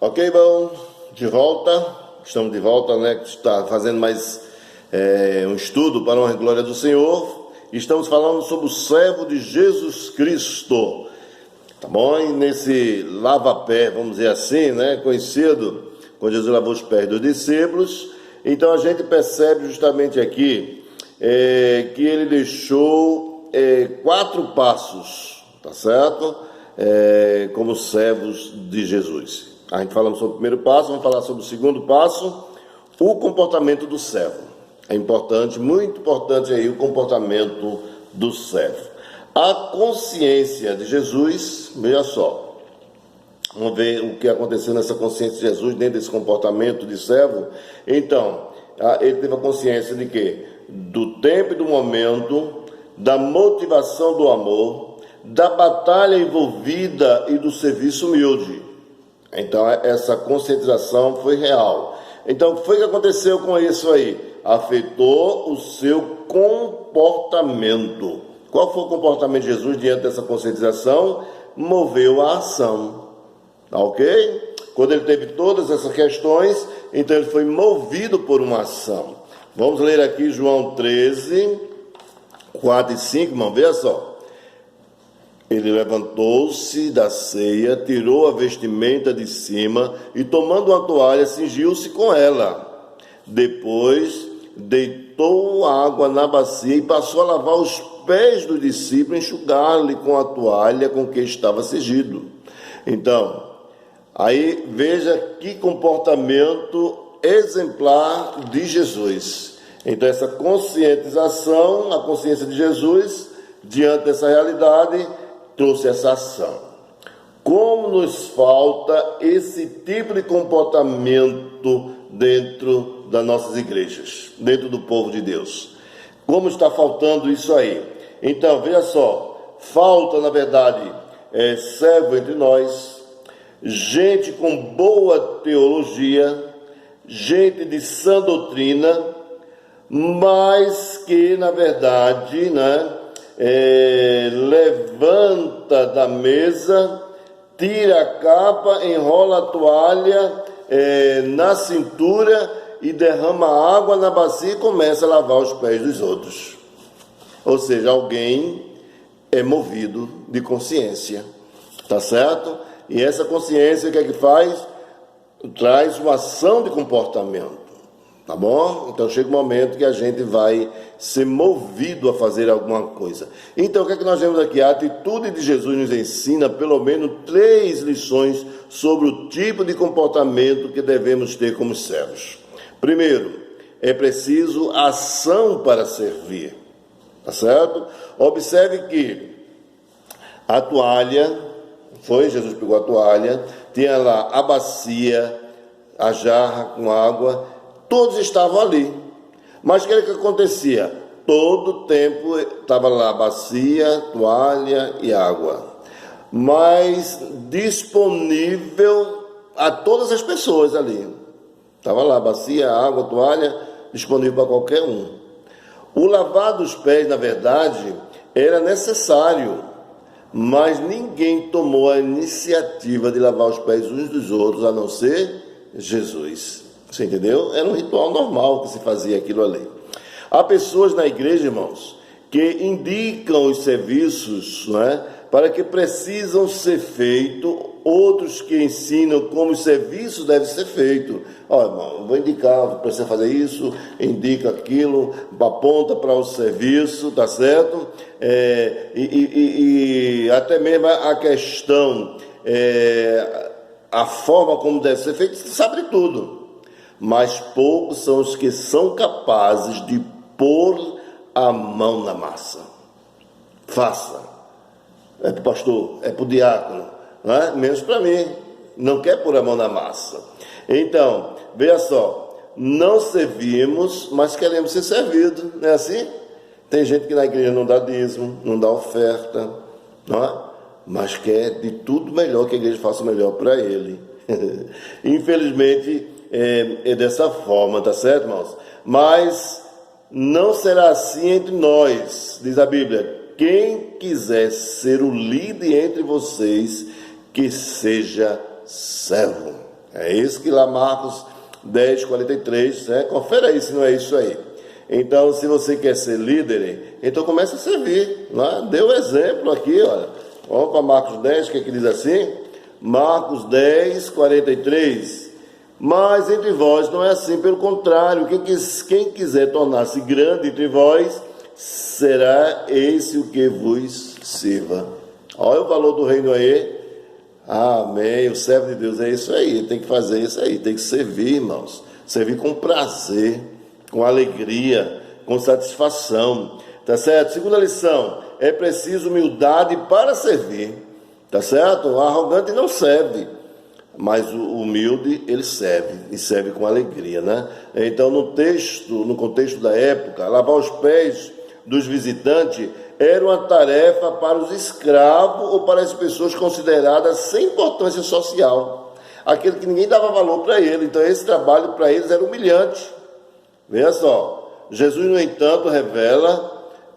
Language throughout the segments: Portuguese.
Ok, bom, de volta, estamos de volta, né? Está fazendo mais um estudo para a honra e glória do Senhor. Estamos falando sobre o servo de Jesus Cristo, tá bom? E nesse lava-pé, vamos dizer assim, né? Conhecido, quando Jesus lavou os pés dos discípulos. Então a gente percebe justamente aqui que ele deixou 4 passos, tá certo? Como servos de Jesus. A gente falamos sobre o primeiro passo, vamos falar sobre o segundo passo, o comportamento do servo. É importante, muito importante aí o comportamento do servo. A consciência de Jesus, veja só, vamos ver o que aconteceu nessa consciência de Jesus dentro desse comportamento de servo. Então, ele teve a consciência de quê? Do tempo e do momento, da motivação do amor, da batalha envolvida e do serviço humilde. Então, essa conscientização foi real. Então, o que foi que aconteceu com isso aí? Afetou o seu comportamento. Qual foi o comportamento de Jesus diante dessa conscientização? Moveu a ação. Tá ok? Quando ele teve todas essas questões, então ele foi movido por uma ação. Vamos ler aqui João 13, 4 e 5, irmão, veja só. Ele levantou-se da ceia, tirou a vestimenta de cima e, tomando uma toalha, cingiu-se com ela. Depois, deitou água na bacia e passou a lavar os pés do discípulo, enxugar-lhe com a toalha com que estava cingido. Então, aí veja que comportamento exemplar de Jesus. Então, essa conscientização, a consciência de Jesus, diante dessa realidade, trouxe essa ação. Como nos falta esse tipo de comportamento dentro das nossas igrejas, dentro do povo de Deus? Como está faltando isso aí? Então, veja só, falta, na verdade, servo entre nós, gente com boa teologia, gente de sã doutrina, mas que, na verdade, né, levanta da mesa, tira a capa, enrola a toalha na cintura e derrama água na bacia e começa a lavar os pés dos outros. Ou seja, alguém é movido de consciência, tá certo? E essa consciência, o que é que faz? Traz uma ação de comportamento. Tá bom? Então chega um momento que a gente vai ser movido a fazer alguma coisa. Então o que é que nós vemos aqui? A atitude de Jesus nos ensina pelo menos 3 lições sobre o tipo de comportamento que devemos ter como servos. Primeiro, é preciso ação para servir. Tá certo? Observe que a toalha, Jesus pegou a toalha, tinha lá a bacia, a jarra com água. Todos estavam ali, mas o que acontecia? Todo o tempo estava lá a bacia, toalha e água, mas disponível a todas as pessoas ali. Estava lá a bacia, água, toalha, disponível para qualquer um. O lavar dos pés, na verdade, era necessário, mas ninguém tomou a iniciativa de lavar os pés uns dos outros, a não ser Jesus. Você entendeu? Era um ritual normal que se fazia aquilo ali. Há pessoas na igreja, irmãos, que indicam os serviços, né, para que precisam ser feitos, outros que ensinam como os serviços devem ser feitos. Ó, irmão, vou indicar, precisa fazer isso, indica aquilo, aponta para o serviço, tá certo? E até mesmo a questão, a forma como deve ser feito, você sabe de tudo. Mas poucos são os que são capazes de pôr a mão na massa. Faça. É para o pastor, é para o diácono, não é? Menos para mim. Não quer pôr a mão na massa. Então, veja só, não servimos, mas queremos ser servidos, não é assim? Tem gente que na igreja não dá dízimo, não dá oferta, não é? Mas quer de tudo melhor, que a igreja faça o melhor para ele. Infelizmente, é dessa forma, tá certo, irmãos? Mas não será assim entre nós, diz a Bíblia. Quem quiser ser o líder entre vocês, que seja servo. É isso que lá Marcos 10, 43, confere aí se não é isso aí. Então, se você quer ser líder, então comece a servir, né? Dê o exemplo aqui, olha. Vamos para Marcos 10, que diz assim? Marcos 10, 43. Mas entre vós não é assim, pelo contrário, quem quiser tornar-se grande entre vós, será esse o que vos sirva. Olha o valor do reino aí. Amém. O servo de Deus é isso aí, tem que fazer isso aí, tem que servir, irmãos. Servir com prazer, com alegria, com satisfação. Tá certo? Segunda lição, é preciso humildade para servir. Tá certo? O arrogante não serve, mas o humilde, ele serve, e serve com alegria, né? Então, no contexto da época, lavar os pés dos visitantes era uma tarefa para os escravos ou para as pessoas consideradas sem importância social, aquele que ninguém dava valor para ele. Então, esse trabalho para eles era humilhante. Veja só, Jesus, no entanto, revela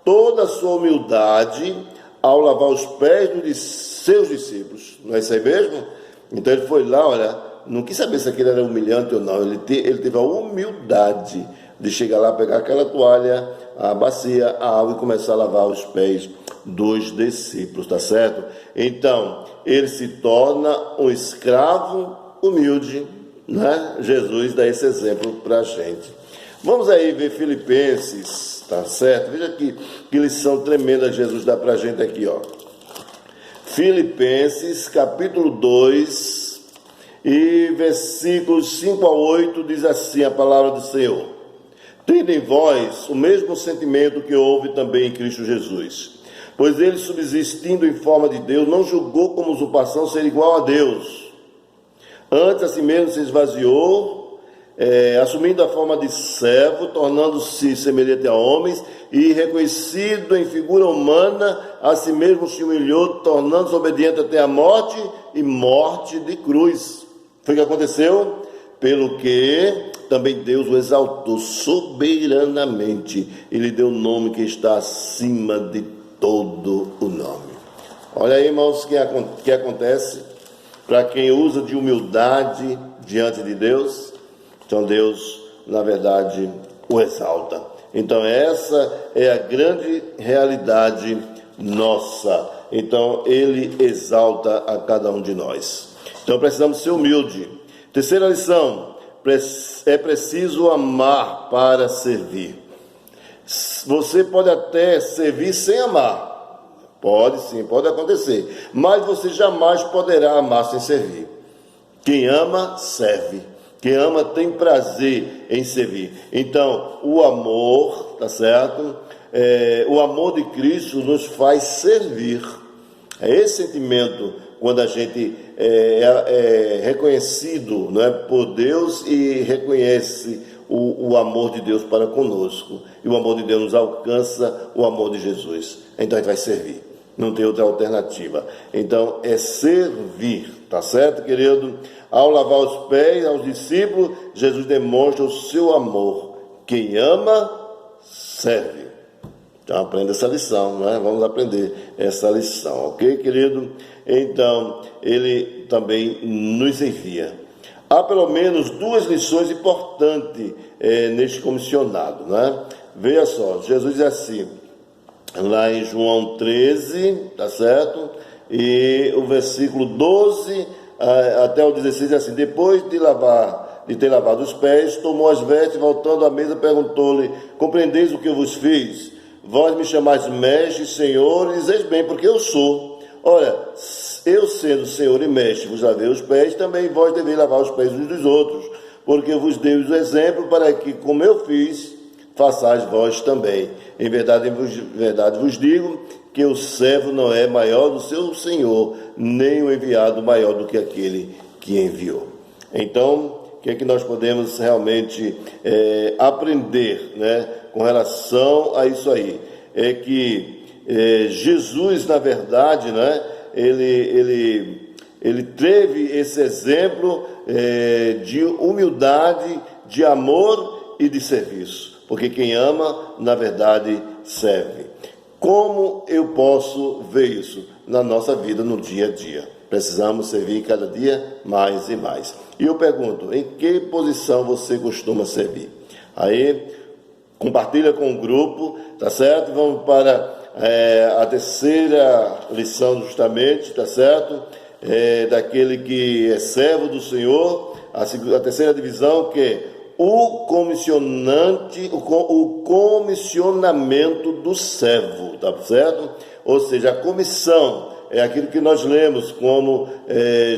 toda a sua humildade ao lavar os pés dos seus discípulos. Não é isso aí mesmo? Então ele foi lá, olha, não quis saber se aquele era humilhante ou não, ele teve a humildade de chegar lá, pegar aquela toalha, a bacia, a água e começar a lavar os pés dos discípulos, tá certo? Então, ele se torna um escravo humilde, né? Jesus dá esse exemplo para a gente. Vamos aí ver Filipenses, tá certo? Veja que lição tremenda Jesus dá para a gente aqui, ó. Filipenses, capítulo 2, e versículos 5 a 8, diz assim a palavra do Senhor. Tende em vós o mesmo sentimento que houve também em Cristo Jesus. Pois ele, subsistindo em forma de Deus, não julgou como usurpação ser igual a Deus. Antes, a si mesmo se esvaziou, assumindo a forma de servo, tornando-se semelhante a homens, e reconhecido em figura humana, a si mesmo se humilhou, tornando-se obediente até a morte, e morte de cruz. Foi o que aconteceu? Pelo que também Deus o exaltou soberanamente, e lhe deu o nome que está acima de todo o nome. Olha aí, irmãos, o que acontece para quem usa de humildade diante de Deus. Então Deus, na verdade, o exalta. Então essa é a grande realidade nossa. Então ele exalta a cada um de nós. Então precisamos ser humildes. Terceira lição, é preciso amar para servir. Você pode até servir sem amar. Pode sim, pode acontecer. Mas você jamais poderá amar sem servir. Quem ama, serve. Quem ama tem prazer em servir. Então, o amor, tá certo? O amor de Cristo nos faz servir. É esse sentimento quando a gente é reconhecido, não é, por Deus e reconhece o amor de Deus para conosco. E o amor de Deus nos alcança, o amor de Jesus. Então a gente vai servir. Não tem outra alternativa. Então é servir, tá certo, querido? Ao lavar os pés aos discípulos, Jesus demonstra o seu amor. Quem ama, serve. Então aprenda essa lição, não é? Vamos aprender essa lição, ok, querido? Então, ele também nos envia. Há pelo menos duas lições importantes neste comissionado, não é? Veja só, Jesus diz assim, lá em João 13, tá certo? E o versículo 12 até o 16 diz assim, depois de ter lavado os pés, tomou as vestes, voltando à mesa, perguntou-lhe, compreendeis o que eu vos fiz? Vós me chamais mestre, senhor, e dizeis bem, porque eu sou. Ora, eu sendo senhor e mestre, vos lavei os pés, também vós deveis lavar os pés uns dos outros, porque eu vos dei o exemplo para que, como eu fiz, façais vós também. Em verdade vos digo que o servo não é maior do seu senhor, nem o enviado maior do que aquele que enviou. Então, o que é que nós podemos realmente aprender, né, com relação a isso aí? É que Jesus, na verdade, né, ele teve esse exemplo de humildade, de amor e de serviço. Porque quem ama, na verdade, serve. Como eu posso ver isso na nossa vida, no dia a dia? Precisamos servir cada dia mais e mais. E eu pergunto, em que posição você costuma servir? Aí, compartilha com o grupo, tá certo? Vamos para a terceira lição justamente, tá certo? Daquele que é servo do Senhor, a terceira divisão, que é o comissionamento do servo, tá certo? Ou seja, a comissão é aquilo que nós lemos, como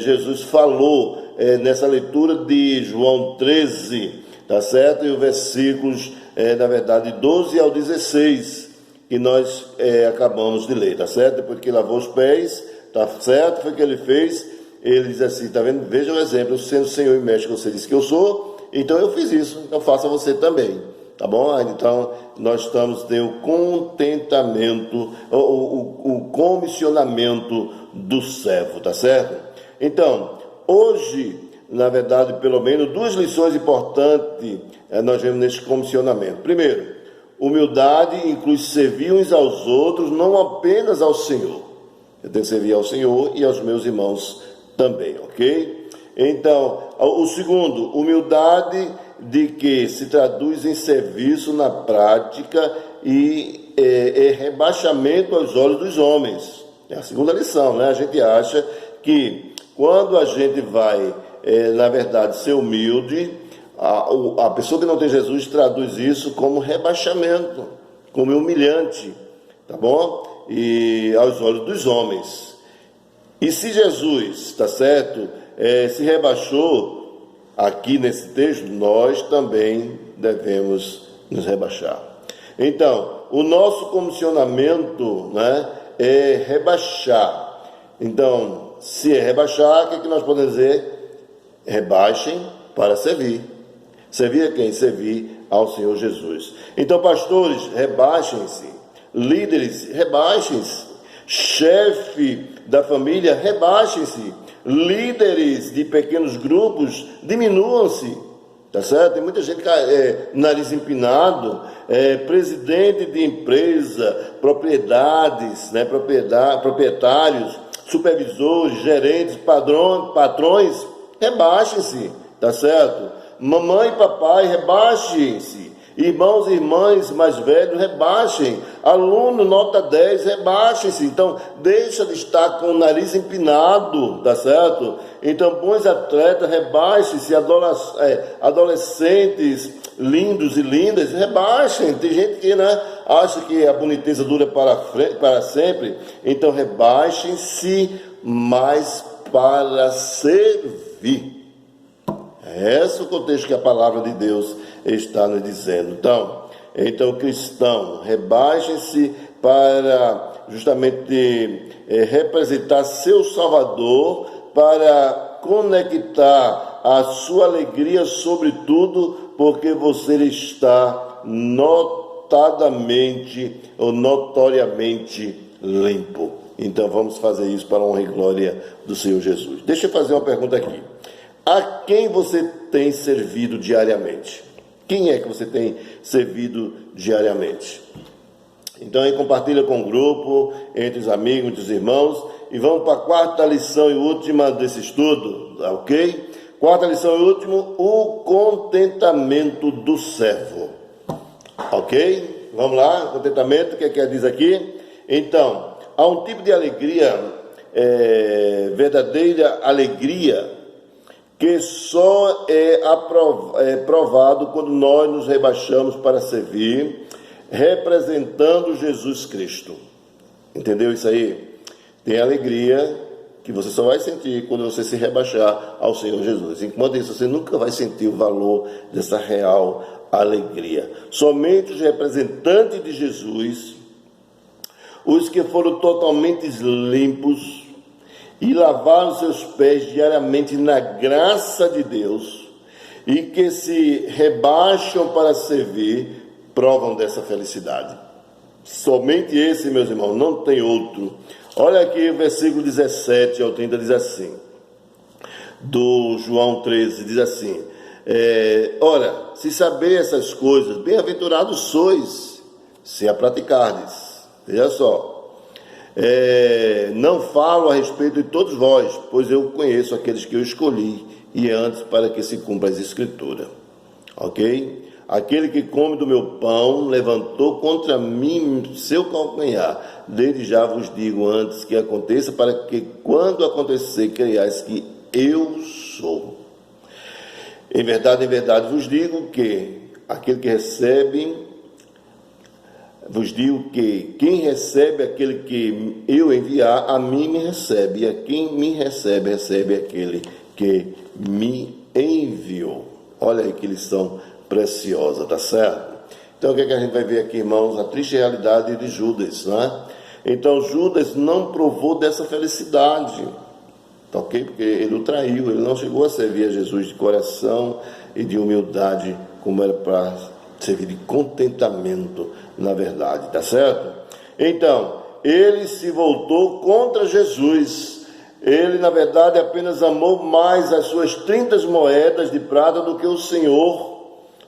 Jesus falou nessa leitura de João 13, tá certo? E os versículos, na verdade, 12 ao 16, que nós acabamos de ler, tá certo? Depois que lavou os pés, tá certo? Foi o que ele fez. Ele diz assim, tá vendo? Veja o exemplo, sendo Senhor e Mestre que você disse que eu sou, então eu fiz isso, então faça você também, tá bom? Então nós estamos tendo o contentamento, o comissionamento do servo, tá certo? Então, hoje, na verdade, pelo menos duas lições importantes nós vemos nesse comissionamento. Primeiro, humildade inclui servir uns aos outros, não apenas ao Senhor. Eu tenho que servir ao Senhor e aos meus irmãos também, ok? Então, o segundo, humildade de que se traduz em serviço na prática e rebaixamento aos olhos dos homens. É a segunda lição, né? A gente acha que quando a gente vai, na verdade, ser humilde, a pessoa que não tem Jesus traduz isso como rebaixamento, como humilhante, tá bom? E aos olhos dos homens. E se Jesus, tá certo, se rebaixou aqui nesse texto, nós também devemos nos rebaixar. Então, o nosso comissionamento, né, é rebaixar. Então, se é rebaixar, o que nós podemos dizer? Rebaixem para servir. Servir a quem? Servir ao Senhor Jesus. Então, pastores, rebaixem-se. Líderes, rebaixem-se. Chefe da família, rebaixem-se. Líderes de pequenos grupos, diminuam-se. Tá certo? Tem muita gente nariz empinado, presidente de empresa, propriedades, né, proprietários, supervisores, gerentes, patrões, rebaixem-se, tá certo? Mamãe e papai, rebaixem-se. Irmãos e irmãs mais velhos, rebaixem. Aluno, nota 10, rebaixem-se. Então, deixa de estar com o nariz empinado, tá certo? Então, bons atletas, rebaixem-se. Adolescentes lindos e lindas, rebaixem. Tem gente que, né, acha que a boniteza dura para sempre. Então, rebaixem-se, mas para servir. É esse o contexto que a palavra de Deus está nos dizendo. Então cristão, rebaixem-se para justamente representar seu Salvador, para conectar a sua alegria sobre tudo, porque você está notadamente ou notoriamente limpo. Então vamos fazer isso para a honra e glória do Senhor Jesus. Deixa eu fazer uma pergunta aqui. A quem você tem servido diariamente? Quem é que você tem servido diariamente? Então aí compartilha com o grupo, entre os amigos, entre os irmãos, e vamos para a quarta lição e última desse estudo, ok? Quarta lição e último, o contentamento do servo. Ok? Vamos lá, contentamento, o que é que diz aqui? Então, há um tipo de alegria, verdadeira alegria, que só é provado quando nós nos rebaixamos para servir, representando Jesus Cristo. Entendeu isso aí? Tem alegria que você só vai sentir quando você se rebaixar ao Senhor Jesus. Enquanto isso, você nunca vai sentir o valor dessa real alegria. Somente os representantes de Jesus, os que foram totalmente limpos, e lavaram seus pés diariamente na graça de Deus, e que se rebaixam para servir, provam dessa felicidade. Somente esse, meus irmãos, não tem outro. Olha aqui o versículo 17 ao 30, diz assim, do João 13, diz assim, ora, se saber essas coisas, bem-aventurados sois, se a praticardes. Veja só, Não falo a respeito de todos vós, pois eu conheço aqueles que eu escolhi, e antes para que se cumpra as Escrituras. Ok? Aquele que come do meu pão levantou contra mim seu calcanhar. Desde já vos digo antes que aconteça, para que quando acontecer, creiais que eu sou. Em verdade vos digo que aquele que recebe, vos digo que quem recebe aquele que eu enviar, a mim me recebe, e a quem me recebe, recebe aquele que me enviou. Olha aí que lição preciosa, tá certo? Então o que é que a gente vai ver aqui, irmãos? A triste realidade de Judas, não é? Então Judas não provou dessa felicidade, tá ok? Porque ele o traiu, ele não chegou a servir a Jesus de coração e de humildade, como era para servir de contentamento, na verdade, tá certo? Então, ele se voltou contra Jesus. Ele, na verdade, apenas amou mais as suas 30 moedas de prata do que o Senhor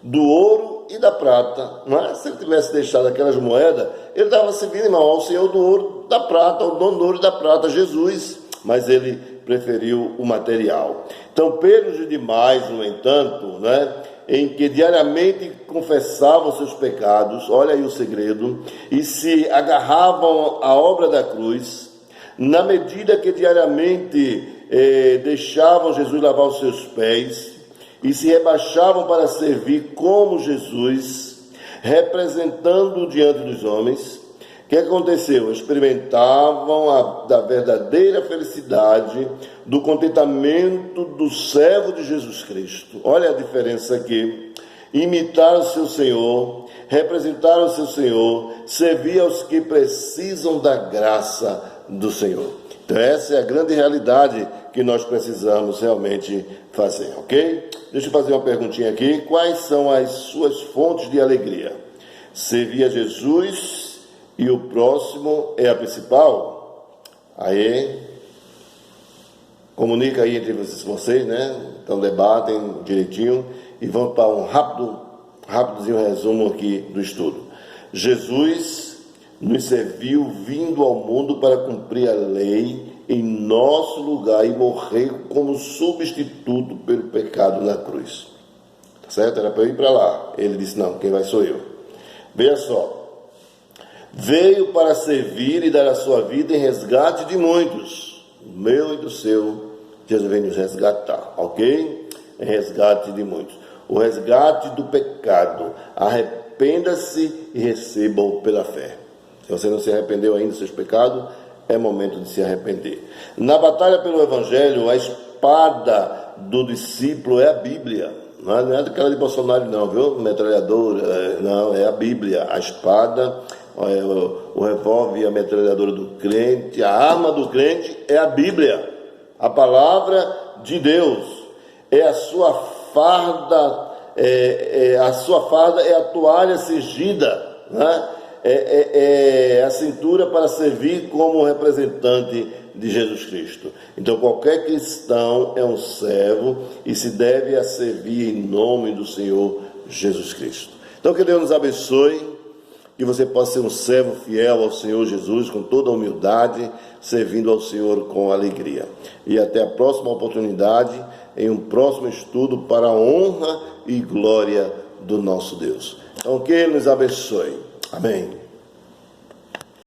do ouro e da prata. Não é? Se ele tivesse deixado aquelas moedas, ele estava servindo, irmão, ao Senhor do ouro e da prata, ao dono do ouro e da prata, Jesus. Mas ele preferiu o material. Então, pelos demais, no entanto, né, em que diariamente confessavam seus pecados, olha aí o segredo, e se agarravam à obra da cruz, na medida que diariamente deixavam Jesus lavar os seus pés, e se rebaixavam para servir como Jesus, representando-o diante dos homens, o que aconteceu? Experimentavam da verdadeira felicidade, do contentamento do servo de Jesus Cristo. Olha a diferença aqui. Imitaram o seu Senhor, representaram o seu Senhor, servir aos que precisam da graça do Senhor. Então essa é a grande realidade que nós precisamos realmente fazer, ok? Deixa eu fazer uma perguntinha aqui. Quais são as suas fontes de alegria? Servir a Jesus e o próximo é a principal? Aí, comunica aí entre vocês, né? Então debatem direitinho e vamos para um rápidozinho resumo aqui do estudo. Jesus nos serviu vindo ao mundo para cumprir a lei em nosso lugar e morrer como substituto pelo pecado na cruz. Tá certo? Era para eu ir para lá. Ele disse, não, quem vai sou eu. Veja só. Veio para servir e dar a sua vida em resgate de muitos. O meu e do seu, Jesus veio nos resgatar, ok? Em resgate de muitos. O resgate do pecado. Arrependa-se e receba-o pela fé. Se você não se arrependeu ainda dos seus pecados, é momento de se arrepender. Na batalha pelo Evangelho, a espada do discípulo é a Bíblia. Não é daquela de Bolsonaro não, viu? Metralhadora, não, é a Bíblia. A espada, o revólver e a metralhadora do crente, a arma do crente é a Bíblia. A palavra de Deus. É a sua farda, a sua farda é a toalha cingida, né? É a cintura para servir como representante de Jesus Cristo. Então qualquer cristão é um servo e se deve a servir em nome do Senhor Jesus Cristo. Então que Deus nos abençoe, que você possa ser um servo fiel ao Senhor Jesus com toda a humildade, servindo ao Senhor com alegria. E até a próxima oportunidade, em um próximo estudo para a honra e glória do nosso Deus. Então que Ele nos abençoe. Amém.